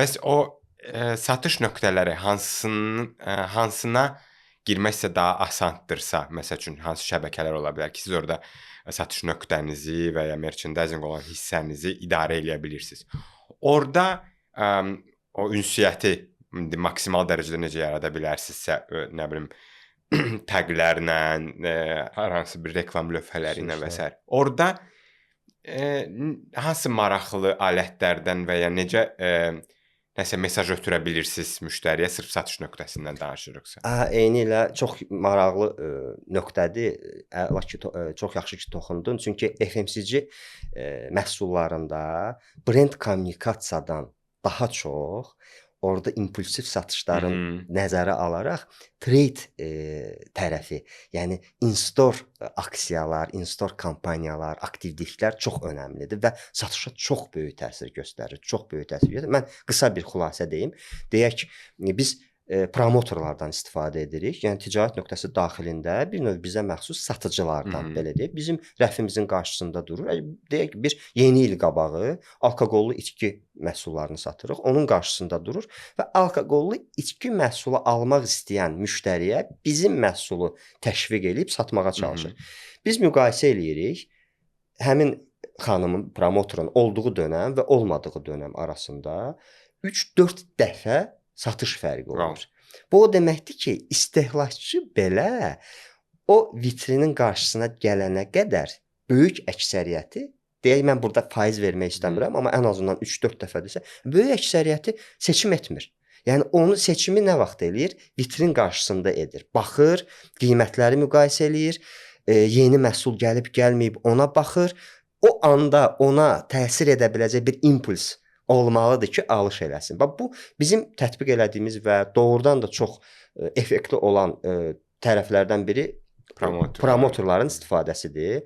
Bəs o satış nöqtələri hansına girməksə daha asanddırsa, məsəl üçün hansı şəbəkələr ola bilər ki, siz orada satış nöqtənizi və ya merchandising olan hissənizi idarə eləyə bilirsiniz. Orada o ünsiyyəti maksimal dərəcədə necə yarada bilərsinizsə, nə bilim təqlərlə, hər hansı bir reklam lövhələri ilə və s. Orada hansı maraqlı alətlərdən və ya necə nəsə mesaj ötürə bilirsiniz müştəriyə sırf satış nöqtəsindən danışırıqsa? Eynilə çox maraqlı nöqtədir. Çox yaxşı ki toxundun. Çünki FMCG məhsullarında brend kommunikasiyadan daha çox orada impulsiv satışların nəzərə alaraq trade tərəfi, yəni in-store aksiyalar, in-store kampaniyalar, aktivliklər çox önəmlidir və satışa çox böyük təsir göstərir. Mən qısa bir xülasə deyim. Deyək, biz promotorlardan istifadə edirik. Yəni ticarət nöqtəsi daxilində bir növ bizə məxsus satıcılardan belə deyək, bizim rəfimizin qarşısında durur. Deyək bir yeni il qabağı alkoqollu içki məhsullarını satırıq. Onun qarşısında durur və alkoqollu içki məhsulu almaq istəyən müştəriyə bizim məhsulu təşviq edib satmağa çalışır. Biz müqayisə eləyirik. Həmin xanımın, promotorun olduğu dönəm və olmadığı dönəm arasında 3-4 dəfə satış fərqi olur. Bu o deməkdir ki, istehlakçı belə o vitrinin qarşısına gələnə qədər böyük əksəriyyəti, deyək mən burada faiz vermək istəmirəm, amma ən azından 3-4 dəfədirsə, böyük əksəriyyəti seçim etmir. Yəni onun seçimi nə vaxt eləyir? Vitrin qarşısında edir. Baxır, qiymətləri müqayisə eləyir, yeni məhsul gəlib gəlməyib ona baxır. O anda ona təsir edə biləcək bir impuls olmalıdır ki, alış eləsin. Bax bu bizim tətbiq elədiyimiz və doğrudan da çox effektli olan tərəflərdən biri promotorların istifadəsidir.